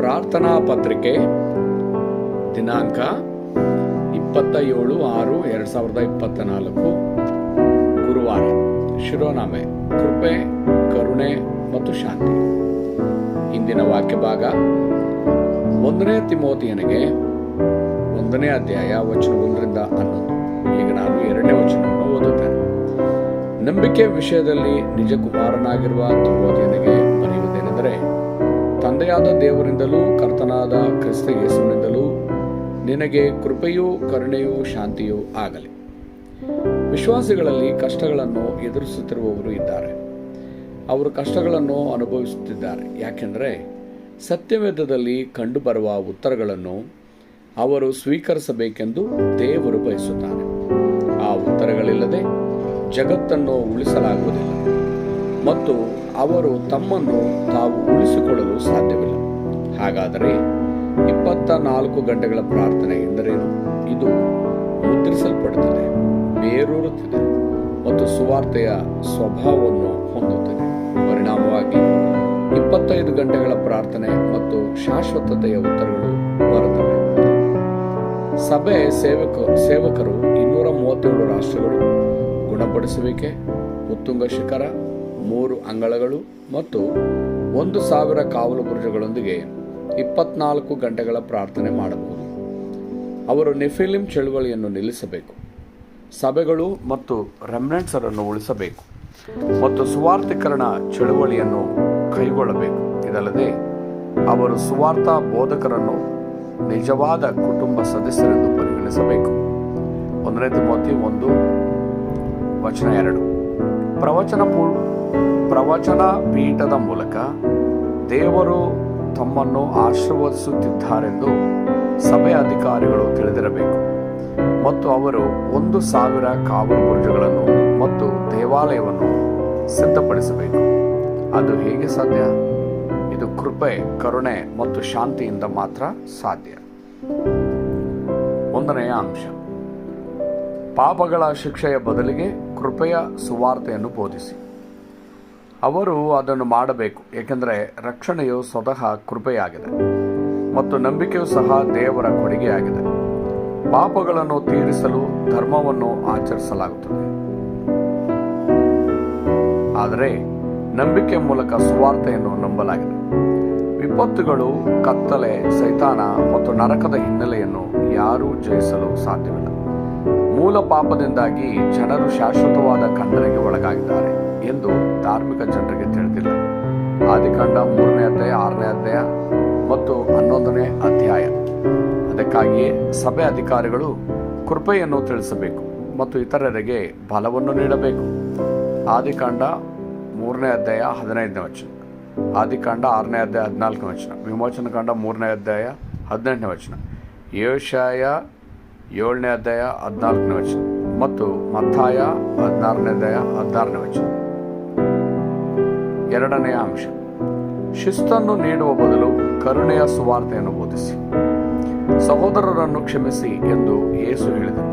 ಪ್ರಾರ್ಥನಾ ಪತ್ರಿಕೆ ದಿನಾಂಕ 27/6/2024 ಗುರುವಾರ. ಶಿರೋನಾಮೆ ಕೃಪೆ, ಕರುಣೆ ಮತ್ತು ಶಾಂತಿ. ಇಂದಿನ ವಾಕ್ಯ ಭಾಗ 1 ತಿಮೋಥೆಯನಿಗೆ 1ನೇ ಅಧ್ಯಾಯ ವಚನ 1-11. ಈಗ ನಾನು 2ನೇ ವಚನವನ್ನು ಓದುತ್ತೇನೆ. ನಂಬಿಕೆ ವಿಷಯದಲ್ಲಿ ನಿಜ ಕುಮಾರನಾಗಿರುವ ತಿಮೋಥೆಯನಿಗೆ ಬರೆಯುವುದೇನೆಂದರೆ, ತಂದೆಯಾದ ದೇವರಿಂದಲೂ ಕರ್ತನಾದ ಕ್ರಿಸ್ತ ಯೇಸುವಿನಿಂದಲೂ ನಿನಗೆ ಕೃಪೆಯೂ ಕರುಣೆಯೂ ಶಾಂತಿಯೂ ಆಗಲಿ. ವಿಶ್ವಾಸಿಗಳಲ್ಲಿ ಕಷ್ಟಗಳನ್ನು ಎದುರಿಸುತ್ತಿರುವವರು ಇದ್ದಾರೆ. ಅವರು ಕಷ್ಟಗಳನ್ನು ಅನುಭವಿಸುತ್ತಿದ್ದಾರೆ. ಯಾಕೆಂದರೆ ಸತ್ಯವೇದದಲ್ಲಿ ಕಂಡುಬರುವ ಉತ್ತರಗಳನ್ನು ಅವರು ಸ್ವೀಕರಿಸಬೇಕೆಂದು ದೇವರು ಬಯಸುತ್ತಾನೆ. ಆ ಉತ್ತರಗಳಿಲ್ಲದೆ ಜಗತ್ತನ್ನು ಉಳಿಸಲಾಗುವುದಿಲ್ಲ ಮತ್ತು ಅವರು ತಮ್ಮನ್ನು ತಾವು ಉಳಿಸಿಕೊಳ್ಳಲು ಸಾಧ್ಯವಿಲ್ಲ. ಹಾಗಾದರೆ 24 ಗಂಟೆಗಳ ಪ್ರಾರ್ಥನೆ ಎಂದರೇನು? ಇದು ಮುದ್ರಿಸಲ್ಪಡುತ್ತದೆ, ಬೇರೂರುತ್ತಿದೆ ಮತ್ತು ಸುವಾರ್ತೆಯ ಸ್ವಭಾವವನ್ನು ಹೊಂದುತ್ತದೆ. ಪರಿಣಾಮವಾಗಿ 25 ಗಂಟೆಗಳ ಪ್ರಾರ್ಥನೆ ಮತ್ತು ಶಾಶ್ವತತೆಯ ಉತ್ತರಗಳು ಬರುತ್ತವೆ. ಸಭೆ ಸೇವಕರು 237 ರಾಷ್ಟ್ರಗಳು, ಗುಣಪಡಿಸುವಿಕೆ, ಉತ್ತುಂಗ ಶಿಖರ, 3 ಅಂಗಳಗಳು ಮತ್ತು 1,000 ಕಾವಲು ಬುರುಜಗಳೊಂದಿಗೆ 24 ಗಂಟೆಗಳ ಪ್ರಾರ್ಥನೆ ಮಾಡಬಹುದು. ಅವರು ನೆಫಿಲಿಮ್ ಚಳುವಳಿಯನ್ನು ನಿಲ್ಲಿಸಬೇಕು, ಸಭೆಗಳು ಮತ್ತು ರೆಮ್ನೆಂಟ್ಸರನ್ನು ಉಳಿಸಬೇಕು ಮತ್ತು ಸುವಾರ್ತೀಕರಣ ಚಳುವಳಿಯನ್ನು ಕೈಗೊಳ್ಳಬೇಕು. ಇದಲ್ಲದೆ ಅವರು ಸುವಾರ್ಥ ಬೋಧಕರನ್ನು ನಿಜವಾದ ಕುಟುಂಬ ಸದಸ್ಯರೆಂದು ಪರಿಗಣಿಸಬೇಕು. 1 ತಿಮೋಥೆ 1:2. ಪ್ರವಚನ ಪೀಠದ ಮೂಲಕ ದೇವರು ತಮ್ಮನ್ನು ಆಶೀರ್ವದಿಸುತ್ತಿದ್ದಾರೆಂದು ಸಭೆಯ ಅಧಿಕಾರಿಗಳು ತಿಳಿದಿರಬೇಕು ಮತ್ತು ಅವರು 1,000 ಕಾವಲು ಬುರುಜಗಳನ್ನು ಮತ್ತು ದೇವಾಲಯವನ್ನು ಸಿದ್ಧಪಡಿಸಬೇಕು. ಅದು ಹೇಗೆ ಸಾಧ್ಯ? ಇದು ಕೃಪೆ, ಕರುಣೆ ಮತ್ತು ಶಾಂತಿಯಿಂದ ಮಾತ್ರ ಸಾಧ್ಯ. 1ನೆಯ ಅಂಶ, ಪಾಪಗಳ ಶಿಕ್ಷೆಯ ಬದಲಿಗೆ ಕೃಪೆಯ ಸುವಾರ್ತೆಯನ್ನು ಬೋಧಿಸಿ. ಅವರು ಅದನ್ನು ಮಾಡಬೇಕು, ಏಕೆಂದರೆ ರಕ್ಷಣೆಯು ಸ್ವತಃ ಕೃಪೆಯಾಗಿದೆ ಮತ್ತು ನಂಬಿಕೆಯೂ ಸಹ ದೇವರ ಕೊಡುಗೆಯಾಗಿದೆ. ಪಾಪಗಳನ್ನು ತೀರಿಸಲು ಧರ್ಮವನ್ನು ಆಚರಿಸಲಾಗುತ್ತದೆ, ಆದರೆ ನಂಬಿಕೆ ಮೂಲಕ ಸುವಾರ್ತೆಯನ್ನು ನಂಬಲಾಗಿದೆ. ವಿಪತ್ತುಗಳು, ಕತ್ತಲೆ, ಸೈತಾನ ಮತ್ತು ನರಕದ ಹಿನ್ನೆಲೆಯನ್ನು ಯಾರೂ ಜಯಿಸಲು ಸಾಧ್ಯವಿಲ್ಲ. ಮೂಲ ಪಾಪದಿಂದಾಗಿ ಜನರು ಶಾಶ್ವತವಾದ ಖಂಡನೆಗೆ ಒಳಗಾಗಿದ್ದಾರೆ ಎಂದು ಧಾರ್ಮಿಕ ಜನರಿಗೆ ತಿಳಿದಿಲ್ಲ. ಆದಿಕಾಂಡ 3ನೇ ಅಧ್ಯಾಯ, 6ನೇ ಅಧ್ಯಾಯ ಮತ್ತು 11ನೇ ಅಧ್ಯಾಯ. ಅದಕ್ಕಾಗಿಯೇ ಸಭೆ ಅಧಿಕಾರಿಗಳು ಕೃಪೆಯನ್ನು ತಿಳಿಸಬೇಕು ಮತ್ತು ಇತರರಿಗೆ ಬಲವನ್ನು ನೀಡಬೇಕು. ಆದಿಕಾಂಡ 3ನೇ ಅಧ್ಯಾಯ 15ನೇ ವಚನ, ಆದಿಕಾಂಡ 6ನೇ ಅಧ್ಯಾಯ 14ನೇ ವಚನ, ವಿಮೋಚನಕಾಂಡ 3ನೇ ಅಧ್ಯಾಯ 18ನೇ ವಚನ, ಯೆಶಾಯ 7ನೇ ಅಧ್ಯಾಯ 14ನೇ ವಚನ ಮತ್ತು ಮತ್ತಾಯ 16ನೇ ಅಧ್ಯಾಯ 16ನೇ ವಚನ. 2ನೆಯ ಅಂಶ, ಶಿಸ್ತನ್ನು ನೀಡುವ ಬದಲು ಕರುಣೆಯ ಸುವಾರ್ತೆಯನ್ನು ಬೋಧಿಸಿ. ಸಹೋದರರನ್ನು ಕ್ಷಮಿಸಿ ಎಂದು ಯೇಸು ಹೇಳಿದನು.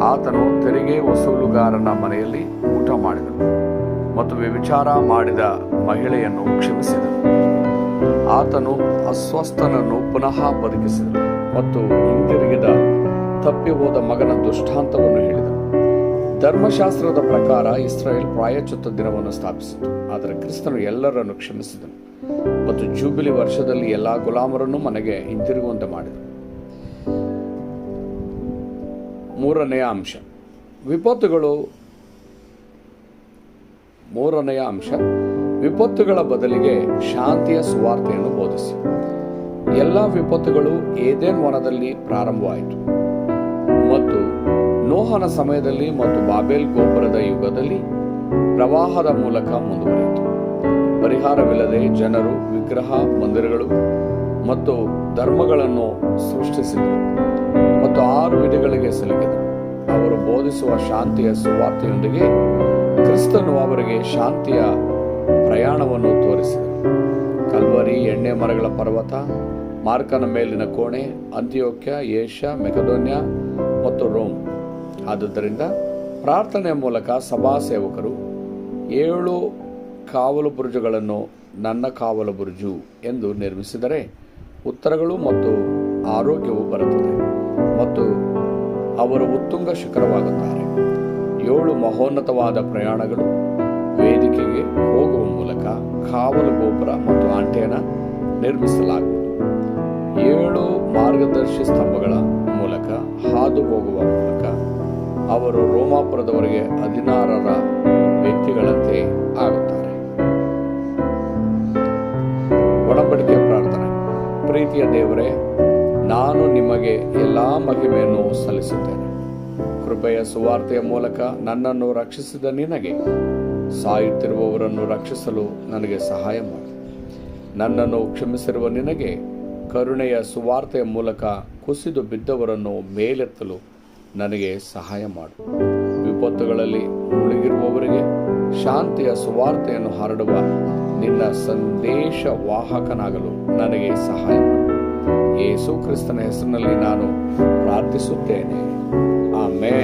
ಆತನು ತೆರಿಗೆ ವಸೂಲುಗಾರನ ಮನೆಯಲ್ಲಿ ಊಟ ಮಾಡಿದನು ಮತ್ತು ವ್ಯಭಿಚಾರ ಮಾಡಿದ ಮಹಿಳೆಯನ್ನು ಕ್ಷಮಿಸಿದನು. ಆತನು ಅಸ್ವಸ್ಥನನ್ನು ಪುನಃ ಬದುಕಿಸಿದನು ಮತ್ತು ಹಿಂದಿರುಗಿದ ತಪ್ಪಿ ಹೋದ ಮಗನ ದೃಷ್ಟಾಂತವನ್ನು ಹೇಳಿದನು. ಧರ್ಮಶಾಸ್ತ್ರದ ಪ್ರಕಾರ ಇಸ್ರಾಯೇಲ್ ಪ್ರಾಯಶ್ಚಿತ್ತ ದಿನವನ್ನು ಸ್ಥಾಪಿಸಿತು, ಆದರೆ ಕ್ರಿಸ್ತನು ಎಲ್ಲರನ್ನು ಕ್ಷಮಿಸಿದನು ಮತ್ತು ಜೂಬಿಲಿ ವರ್ಷದಲ್ಲಿ ಎಲ್ಲಾ ಗುಲಾಮರನ್ನು ಮನೆಗೆ ಹಿಂದಿರುಗುವಂತೆ ಮಾಡಿದನು. 3ನೆಯ ಅಂಶ, ವಿಪತ್ತುಗಳ ಬದಲಿಗೆ ಶಾಂತಿಯ ಸುವಾರ್ತೆಯನ್ನು ಬೋಧಿಸಿ. ಎಲ್ಲ ವಿಪತ್ತುಗಳು ಏದೆನ್ ವನದಲ್ಲಿ ಪ್ರಾರಂಭವಾಯಿತು ಮತ್ತು ನೋಹನ ಸಮಯದಲ್ಲಿ ಮತ್ತು ಬಾಬೆಲ್ ಗೋಪುರದ ಯುಗದಲ್ಲಿ ಪ್ರವಾಹದ ಮೂಲಕ ಮುಂದುವರಿಯಿತು. ಪರಿಹಾರವಿಲ್ಲದೆ ಜನರು ವಿಗ್ರಹ, ಮಂದಿರಗಳು ಮತ್ತು ಧರ್ಮಗಳನ್ನು ಸೃಷ್ಟಿಸಿದರು ಮತ್ತು 6 ವಿಧಿಗಳಿಗೆ ಸಿಲುಕಿದರು. ಅವರು ಬೋಧಿಸುವ ಶಾಂತಿಯ ಸುವಾರ್ತೆಯೊಂದಿಗೆ ಕ್ರಿಸ್ತನು ಅವರಿಗೆ ಶಾಂತಿಯ ಪ್ರಯಾಣವನ್ನು ತೋರಿಸಿದರು. ಕಲ್ವರಿ, ಎಣ್ಣೆ ಮರಗಳ ಪರ್ವತ, ಮಾರ್ಕನ ಮೇಲಿನ ಕೋಣೆ, ಅಂತಿಯೋಕ್ಯ, ಏಷ್ಯಾ, ಮೆಕದೋನ್ಯ ಮತ್ತು ರೋಮ್. ಆದುದರಿಂದ ಪ್ರಾರ್ಥನೆಯ ಮೂಲಕ ಸಭಾ ಸೇವಕರು 7 ಕಾವಲು ಬುರುಜುಗಳನ್ನು ನನ್ನ ಕಾವಲು ಬುರುಜು ಎಂದು ನಿರ್ಮಿಸಿದರೆ ಉತ್ತರಗಳು ಮತ್ತು ಆರೋಗ್ಯವು ಬರುತ್ತದೆ ಮತ್ತು ಅವರು ಉತ್ತುಂಗ ಶಿಖರವಾಗುತ್ತಾರೆ. 7 ಮಹೋನ್ನತವಾದ ಪ್ರಯಾಣಗಳು ವೇದಿಕೆಗೆ ಹೋಗುವ ಮೂಲಕ ಕಾವಲು ಗೋಪುರ ಮತ್ತು ಆಂಟೆನ ನಿರ್ಮಿಸಲಾಗುವುದು. 7 ಮಾರ್ಗದರ್ಶಿ ಸ್ತಂಭಗಳ ಮೂಲಕ ಹಾದು ಹೋಗುವ ಮೂಲಕ ಅವರು ರೋಮಾಪುರದವರೆಗೆ 16 ವ್ಯಕ್ತಿಗಳಂತೆ ಆಗುತ್ತಾರೆ. ಒಡಂಬಡಿಕೆ ಪ್ರಾರ್ಥನೆ. ಪ್ರೀತಿಯ ದೇವರೇ, ನಾನು ನಿಮಗೆ ಎಲ್ಲ ಮಹಿಮೆಯನ್ನು ಸಲ್ಲಿಸುತ್ತೇನೆ. ಕೃಪೆಯ ಸುವಾರ್ತೆಯ ಮೂಲಕ ನನ್ನನ್ನು ರಕ್ಷಿಸಿದ ನಿನಗೆ ಸಾಯುತ್ತಿರುವವರನ್ನು ರಕ್ಷಿಸಲು ನನಗೆ ಸಹಾಯ ಮಾಡು. ನನ್ನನ್ನು ಕ್ಷಮಿಸಿರುವ ನಿನಗೆ ಕರುಣೆಯ ಸುವಾರ್ತೆಯ ಮೂಲಕ ಕುಸಿದು ಬಿದ್ದವರನ್ನು ಮೇಲೆತ್ತಲು ನನಗೆ ಸಹಾಯ ಮಾಡು. ವಿಪತ್ತುಗಳಲ್ಲಿ ಮುಳುಗಿರುವವರಿಗೆ ಶಾಂತಿಯ ಸುವಾರ್ತೆಯನ್ನು ಹರಡುವ ನಿನ್ನ ಸಂದೇಶ ವಾಹಕನಾಗಲು ನನಗೆ ಸಹಾಯ ಮಾಡು. ಯೇಸು ಕ್ರಿಸ್ತನ ಹೆಸರಿನಲ್ಲಿ ನಾನು ಪ್ರಾರ್ಥಿಸುತ್ತೇನೆ. ಆಮೆನ್.